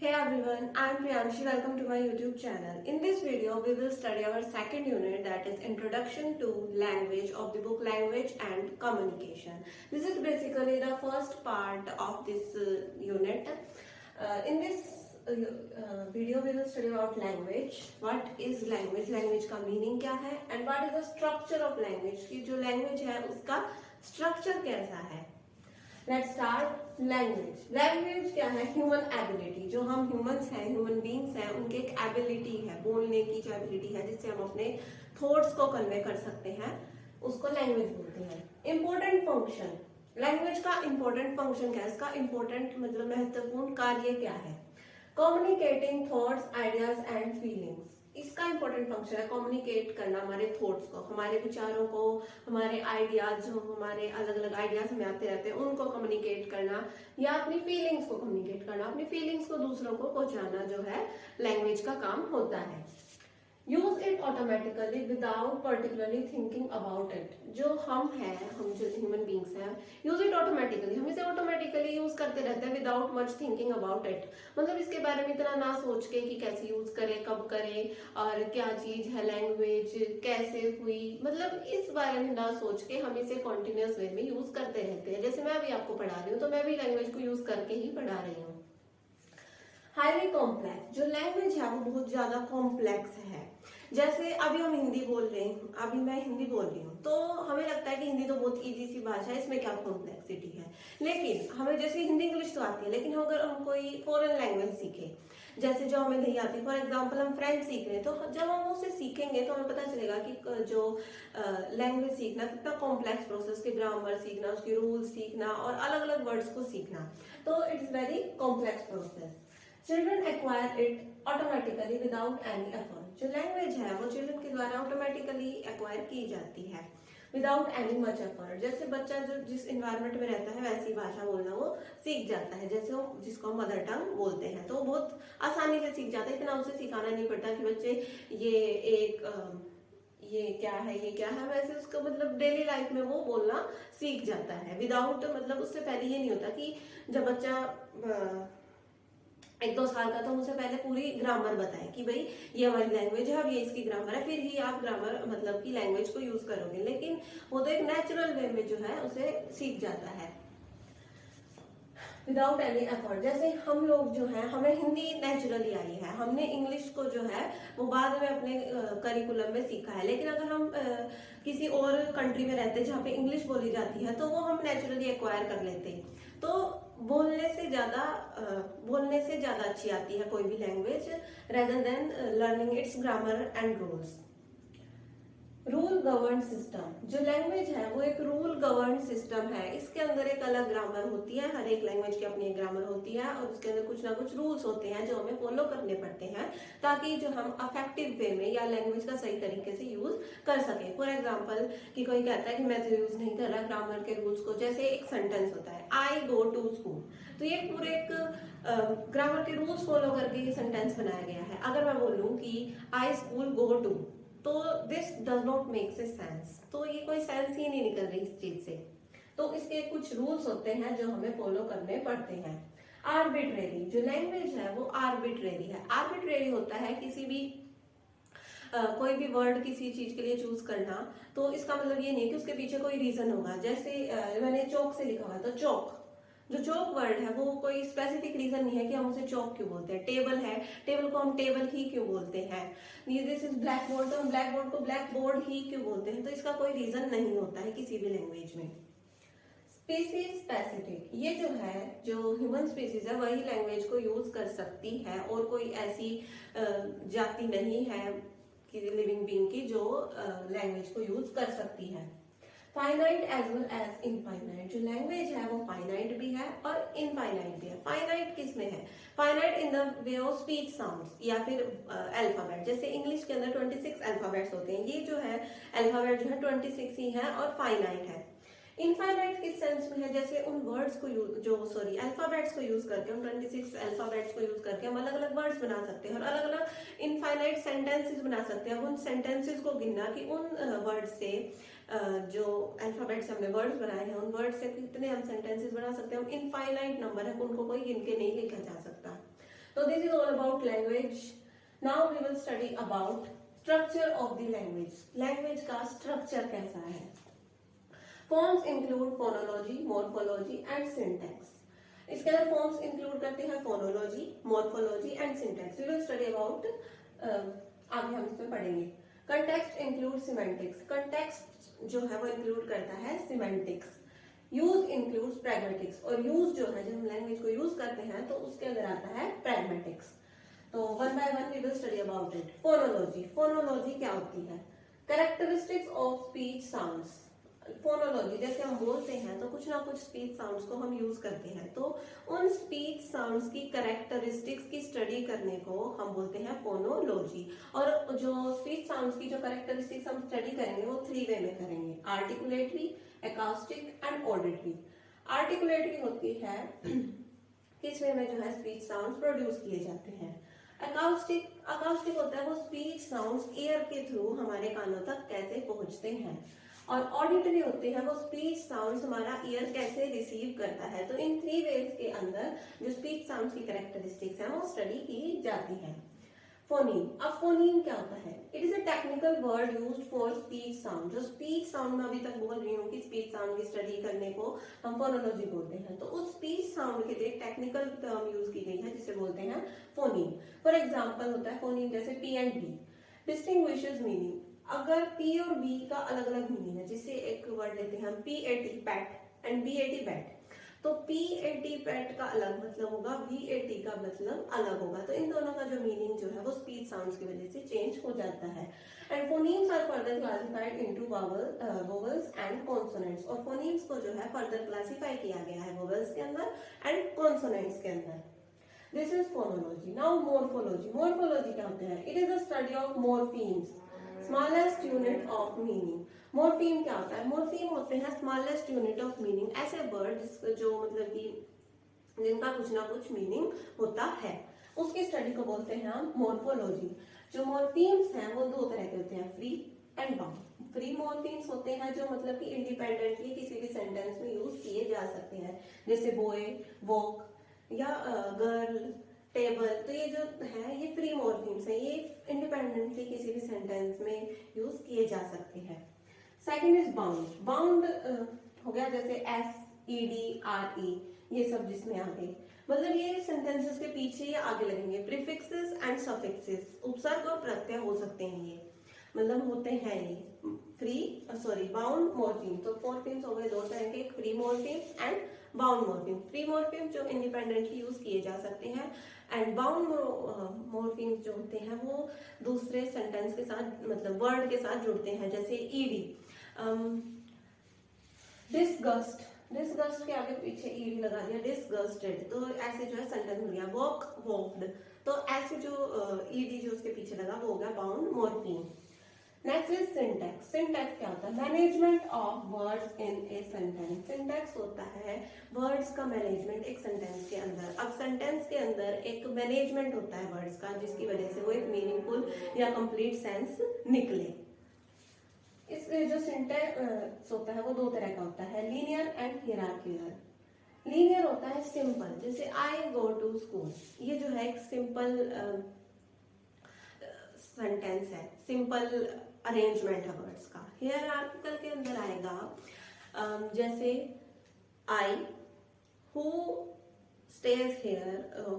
Hey everyone, I am Priyanshi. Welcome to my YouTube channel. In this video, we will study our second unit, that is Introduction to Language, of the book Language and Communication. This is basically the first part of this unit. In this video, we will study about language. What is language? Language का meaning क्या है? And what is the structure of language? कि जो language है उसका structure कैसा है? Let's start language. Language क्या है? Human ability. जो हम ह्यूमंस हैं, ह्यूमन बींग्स हैं, उनकी एक एबिलिटी है, बोलने की जो एबिलिटी है जिससे हम अपने थॉट्स को कन्वे कर सकते हैं, उसको लैंग्वेज बोलते हैं। इंपॉर्टेंट फंक्शन, लैंग्वेज का इंपॉर्टेंट फंक्शन क्या है? इसका इंपॉर्टेंट मतलब महत्वपूर्ण कार्य क्या है? Communicating thoughts, ideas and feelings. इसका इंपॉर्टेंट फंक्शन है कम्युनिकेट करना हमारे थॉट्स को, हमारे विचारों को, हमारे आइडियाज, जो हमारे अलग अलग आइडियाज हमें आते रहते हैं उनको कम्युनिकेट करना, या अपनी फीलिंग्स को कम्युनिकेट करना, अपनी फीलिंग्स को दूसरों को पहुंचाना जो है लैंग्वेज का काम होता है। Use it automatically without particularly thinking about it. जो हम हैं, हम जो ह्यूमन बींग्स हैं, यूज इट ऑटोमेटिकली, हम इसे ऑटोमेटिकली यूज करते रहते हैं without much thinking about it. मतलब इसके बारे में इतना ना सोच के कि कैसे यूज करें, कब करें और क्या चीज है लैंग्वेज, कैसे हुई, मतलब इस बारे में ना सोच के हम इसे कॉन्टिन्यूस वे में यूज करते रहते हैं। जैसे मैं अभी आपको पढ़ा रही हूँ तो मैं भी लैंग्वेज को यूज करके ही पढ़ा रही हूँ। हाईली कॉम्प्लेक्स, जो लैंग्वेज है वो बहुत ज्यादा कॉम्प्लेक्स है। जैसे अभी हम हिंदी बोल रहे हैं, अभी मैं हिंदी बोल रही हूँ तो हमें लगता है कि हिंदी तो बहुत इजी सी भाषा है, इसमें क्या कॉम्प्लेक्सिटी है। लेकिन हमें जैसे हिंदी इंग्लिश तो आती है, लेकिन अगर हम कोई फॉरेन लैंग्वेज सीखे, जैसे जो हमें नहीं आती, फॉर एग्जाम्पल हम फ्रेंच सीख रहे हैं, तो जब हम उसे सीखेंगे तो हमें पता चलेगा कि जो लैंग्वेज सीखना कितना कॉम्प्लेक्स प्रोसेस, के ग्रामर सीखना, उसके रूल्स सीखना और अलग अलग वर्ड्स को सीखना, तो it is very complex process. Children acquire it automatically without any effort. जो लैंग्वेज है वो चिल्ड्रन के द्वारा ऑटोमेटिकली एक्वायर की जाती है विदाउट एनी मच एफर्ट। जैसे बच्चा जो जिस इन्वायरमेंट में रहता है वैसी भाषा बोलना वो सीख जाता है, जैसे वो जिसको मदर टंग बोलते हैं, तो वो बहुत आसानी से सीख जाता है। इतना उसे सिखाना नहीं पड़ता कि बच्चे ये क्या है, ये क्या है, वैसे उसको मतलब डेली लाइफ में वो बोलना सीख जाता है विदाउट, मतलब उससे पहले ये नहीं होता कि जब बच्चा 1-2 साल का, तो उसे पहले पूरी ग्रामर बताएं कि भाई ये हमारी लैंग्वेज है, अब ये इसकी ग्रामर है, फिर ही आप ग्रामर मतलब की लैंग्वेज को यूज करोगे। लेकिन वो तो एक नेचुरल वे में जो है उसे सीख जाता है विदाउट एनी एफर्ट। जैसे हम लोग जो है, हमें हिंदी नेचुरली आई है, हमने इंग्लिश को जो है वो बाद में अपने करिकुलम में सीखा है। लेकिन अगर हम किसी और कंट्री में रहते हैं जहाँ पे इंग्लिश बोली जाती है, तो वो हम नेचुरली एक्वायर कर लेते हैं। तो बोलने से ज्यादा अच्छी आती है कोई भी language rather than learning it's grammar and rules. Rule govern system, जो लैंग्वेज है वो एक रूल गवर्न सिस्टम है। इसके अंदर एक अलग ग्रामर होती है, हर एक लैंग्वेज की अपनी एक ग्रामर होती है और उसके अंदर कुछ ना कुछ रूल्स होते हैं जो हमें फॉलो करने पड़ते हैं, ताकि जो हम अफेक्टिव वे में या लैंग्वेज का सही तरीके से यूज कर सके। फॉर एग्जाम्पल कि कोई कहता है कि मैं तो यूज नहीं कर रहा ग्रामर के रूल्स को, जैसे एक सेंटेंस होता है आई गो टू स्कूल, तो ये पूरे एक ग्रामर के रूल्स फॉलो करके ये सेंटेंस बनाया गया है। अगर मैं बोलूँ कि आई स्कूल गो टू, तो this does not make sense, तो ये कोई सेंस ही नहीं निकल रही इस चीज से। तो इसके कुछ रूल्स होते हैं जो हमें फॉलो करने पड़ते हैं। आर्बिट्रेरी, जो लैंग्वेज है वो आर्बिट्रेरी है। आर्बिट्रेरी होता है किसी भी कोई भी वर्ड किसी चीज के लिए चूज करना, तो इसका मतलब ये नहीं कि उसके पीछे कोई रीजन होगा। जैसे मैंने चौक से लिखा हुआ, तो चौक, जो चौक वर्ड है वो कोई स्पेसिफिक रीजन नहीं है कि हम उसे चौक क्यों बोलते हैं। टेबल है, टेबल को हम टेबल ही क्यों बोलते हैं। दिस इज ब्लैक बोर्ड, तो हम ब्लैक बोर्ड को ब्लैक बोर्ड ही क्यों बोलते हैं। तो इसका कोई रीजन नहीं होता है किसी भी लैंग्वेज में। स्पीसीज स्पेसिफिक, ये जो है, जो ह्यूमन स्पीसीज है वही लैंग्वेज को यूज कर सकती है, और कोई ऐसी जाति नहीं है कि लिविंग बीइंग की जो लैंग्वेज को यूज कर सकती है। Finite as well as infinite, जो लैंग्वेज है वो फाइनाइट भी है और इनफाइनाइट भी है। फाइनाइट किस में है? Finite in the way of speech sounds या फिर अल्फाबेट। जैसे इंग्लिश के अंदर 26 अल्फाबेट्स होते हैं, ये जो है अल्फाबेट जो है 26 ही है और फाइनाइट है। इनफाइनाइट किस सेंस में है? जैसे उन वर्ड्स को अल्फाबेट्स को यूज करके, उन 26 अल्फाबेट्स को यूज करके हम अलग अलग वर्ड्स बना सकते हैं और अलग अलग इनफाइनाइट सेंटेंसेस बना सकते हैं। अब उन सेंटेंसेस को गिनना कि उन वर्ड से जो अल्फाबेट्स हमने वर्ड्स बनाए हैं उन वर्ड से कितने हम सेंटेंसेस बना सकते हैं, हम इनफाइनाइट नंबर है, उनको कोई गिन के नहीं लिखा जा सकता। So this is all about language. Now we will study about structure of the language. Language का structure कैसा है? Forms include phonology, morphology and syntax. इसके अंदर forms include करते हैं phonology, morphology and syntax. We will study about आगे हम इसमें पढ़ेंगे. Context includes semantics. Context जो है वो include करता है semantics. यूज इंक्लूड्स प्रैग्मेटिक्स, और यूज जो है जब हम लैंग्वेज को यूज करते हैं तो उसके अंदर आता है प्रैग्मेटिक्स. तो one by one we will study about it. Phonology. Phonology क्या होती है? Characteristics of speech sounds. Phonology, जैसे हम बोलते हैं तो कुछ ना कुछ स्पीच साउंड्स को हम यूज करते हैं, तो उन स्पीच साउंड्स की कैरेक्टरिस्टिक्स की स्टडी करने को हम बोलते हैं फोनोलॉजी. और जो स्पीच साउंड्स की जो कैरेक्टरिस्टिक्स हम स्टडी करेंगे वो 3 वे में करेंगे. Articulatory, acoustic and auditory. Articulatory होती है किस वे में जो है स्पीच साउंड्स प्रोड्यूस किए जाते हैं. अकाउस्टिक होता है वो स्पीच साउंड्स एयर के थ्रू हमारे कानों तक कैसे पहुंचते हैं. और ऑडिटरी होते हैं वो स्पीच साउंड्स हमारा ईयर कैसे रिसीव करता है. तो इन 3 वेज के अंदर जो स्पीच साउंड्स की कैरेक्टरिस्टिक्स हैं वो स्टडी की जाती है. फोनीम. अब फोनीम क्या होता है? It is a technical word used for speech sound. जो स्पीच साउंड में अभी तक बोल रही हूँ कि स्पीच साउंड की स्टडी करने को हम फोनोलॉजी बोलते हैं, तो उस स्पीच साउंड के लिए टेक्निकल टर्म यूज की गई है जिसे बोलते हैं फोनीम. फॉर एग्जांपल होता है फोनीम जैसे P and B. Distinguishes meaning. अगर पी और बी का अलग अलग मीनिंग है, जिससे एक वर्ड लेते हैं हम PAT PAT and BAT bat, तो PAT पैट का अलग मतलब होगा, BAT का मतलब अलग होगा. तो इन दोनों का जो मीनिंग जो है वो स्पीच साउंड्स की वजह से चेंज हो जाता है. And phonemes are further classified into vowels and consonants. और फोनीम्स को जो है फर्दर क्लासिफाई किया गया है वोवेल्स के अंदर एंड कॉन्सोनेंट्स के अंदर. This is phonology. Now morphology. Morphology क्या होता है? It is the study of morphemes, smallest unit of meaning. Morpheme क्या होता है? मोर्फीम होते हैं स्मॉलेस्ट यूनिट ऑफ मीनिंग. ऐसे वर्ड जो मतलब कि जिनका कुछ ना कुछ मीनिंग होता है, उसकी स्टडी को बोलते हैं हम मोर्फोलॉजी. जो मोर्फीम्स हैं वो 2 तरह के होते हैं, फ्री एंड बाउंड. फ्री मोर्फीम्स होते हैं जो मतलब कि इंडिपेंडेंटली किसी भी सेंटेंस में यूज किए जा सकते हैं, जैसे बॉय, वॉक या गर्ल, टेबल. तो ये जो है ये फ्री मोर्फीम्स हैं, ये इंडिपेंडेंटली किसी भी सेंटेंस में यूज किए जा सकते हैं. Second is bound. बाउंड हो गया जैसे SEDRE, ये सब जिसमें आगे मतलब ये सेंटेंसेस के पीछे या आगे लगेंगे. प्रीफिक्सेस एंड सफिक्सेस, उपसर्ग और प्रत्यय हो सकते हैं, ये मतलब होते हैं ये बाउंड मोर्फीम. तो मोर्फीम्स हो गए 2 तरह के, फ्री मोर्फीम्स एंड बाउंड मोर्फीम. फ्री मोर्फीम जो इंडिपेंडेंटली यूज किए जा सकते हैं, एंड बाउंड मोर्फीम्स जो होते हैं वो दूसरे सेंटेंस के साथ मतलब वर्ड के साथ जुड़ते हैं, जैसे ED. डिसगस्ट. डिसगस्ट के आगे पीछे ED लगा दिया, डिसगस्टेड. तो ऐसे जो है सेंटेंस हो गया. Walk, walked. तो ऐसे जो ED जो उसके पीछे लगा वो हो गया bound morpheme. Next is syntax. Syntax क्या होता है? Management of words in a sentence. Syntax होता है वर्ड्स का मैनेजमेंट एक सेंटेंस के अंदर. अब सेंटेंस के अंदर एक मैनेजमेंट होता है वर्ड्स का, जिसकी वजह से वो एक मीनिंगफुल या कंप्लीट सेंस निकले. इस जो सिंटैक्स होता है वो 2 तरह का होता है, लीनियर एंड हियरार्किकल. लीनियर होता है सिंपल, जैसे आई गो टू स्कूल. ये जो है एक सिंपल सेंटेंस है, सिंपल अरेंजमेंट है वर्ड्स का. हियरार्किकल के अंदर आएगा जैसे I who stays here,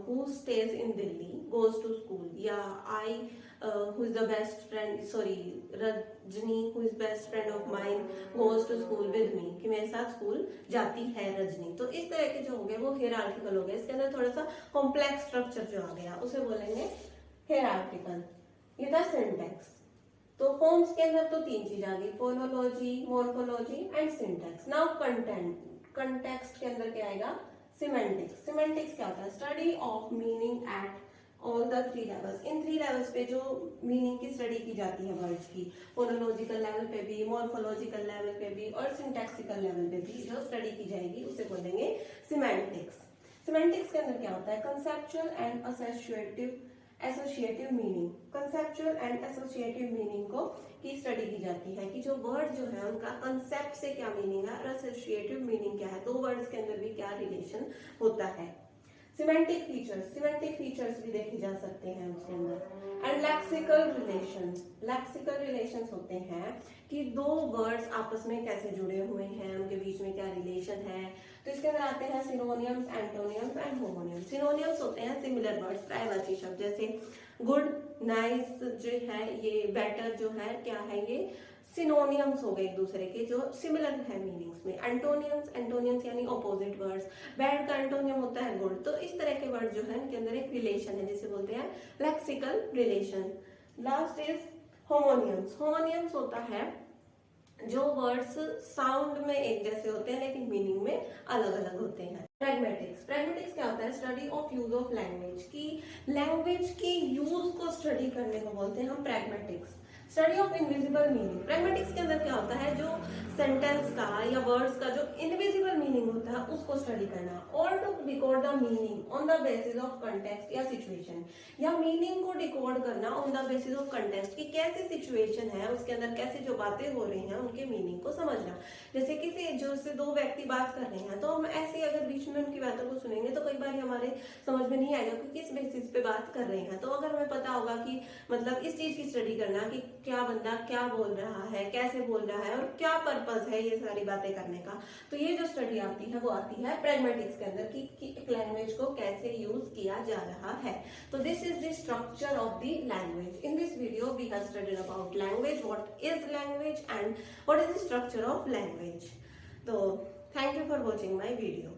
who stays in Delhi goes to school, या I who is the best friend, Rajni who is best friend of mine goes to school with me, कि मेरे साथ school जाती है रजनी. तो इस तरह के जो हो गए वो हियरार्किकल हो गए. इसके अंदर थोड़ा सा कॉम्प्लेक्स स्ट्रक्चर जो आ गया उसे बोलेंगे हियरार्किकल. ये था सिंटैक्स. तो फॉर्म्स के अंदर तो 3 चीज आ गई, phonology, morphology and syntax. Now context के अंदर क्या आएगा? सिमेंटिक्स. सिमेंटिक्स क्या होता है? Study of meaning at all the 3 levels. In 3 levels पे जो मीनिंग की स्टडी की जाती है वर्ड्स की, फोनोलॉजिकल लेवल पे भी, मोर्फोलॉजिकल लेवल पे भी और सिंटैक्सिकल लेवल पे भी जो स्टडी की जाएगी उसे बोलेंगे सिमेंटिक्स. सिमेंटिक्स के अंदर क्या होता है? Conceptual and associative meaning. Conceptual and associative meaning को की स्टडी की जाती है कि जो वर्ड जो है उनका कंसेप्ट से क्या मीनिंग है और एसोसिएटिव मीनिंग क्या है, 2 वर्ड्स के अंदर भी क्या रिलेशन होता है. Semantic features. Semantic features features भी देखे जा सकते हैं उसके अंदर। एंड लेक्सिकल रिलेशंस होते हैं कि दो वर्ड्स आपस में कैसे जुड़े हुए हैं, उनके बीच में क्या रिलेशन है। तो इसके अंदर आते हैं सिनोनियम्स, एंटोनियम्स एंड होमोनियम्स। सिनोनियम्स होते हैं सिमिलर वर्ड्स, प्रायवाची शब्द, जैसे गुड, नाइस जो है, ये बेटर जो है, क्या है, ये सिनोनियम्स हो गए एक दूसरे के, जो सिमिलर है मीनिंग्स में। एंटोनियम्स यानी ऑपोजिट वर्ड्स। बैड का एंटोनियम होता है गुड। तो इस तरह के वर्ड जो है इनके अंदर एक रिलेशन है, जिसे बोलते हैं lexical relation. Last is homonyms. Homonyms होता है जो वर्ड्स साउंड में एक जैसे होते हैं लेकिन मीनिंग में अलग अलग होते हैं। प्रैग्मेटिक्स क्या होता है? Study of use of language की, लैंग्वेज की यूज को स्टडी करने को बोलते हैं हम pragmatics. Study of invisible meaning. Pragmatics के अंदर क्या होता है, जो सेंटेंस का या वर्ड्स का जो इनविजिबल मीनिंग होता है उसको स्टडी करना, और to decode the meaning on the basis of context या सिचुएशन, या मीनिंग को डिकोड करना on the basis of context की कैसी सिचुएशन है, उसके अंदर कैसे जो बातें हो रही हैं उनके मीनिंग को समझना। जैसे किसी जो से दो व्यक्ति बात कर रहे हैं, तो हम ऐसे अगर बीच में उनकी बातों को सुनेंगे तो कई बार हमारे समझ में नहीं आएगा कि किस बेसिस पे बात कर रहे हैं। तो अगर हमें पता होगा कि मतलब इस चीज की स्टडी करना कि क्या बंदा क्या बोल रहा है, कैसे बोल रहा है और क्या पर्पस है ये सारी बातें करने का, तो ये जो स्टडी आती है वो आती है प्रैग्मेटिक्स के अंदर कि एक लैंग्वेज को कैसे यूज किया जा रहा है। तो this is the structure of the language. In this video we have studied about language, what is language and what is the structure of language. तो thank you for watching my video.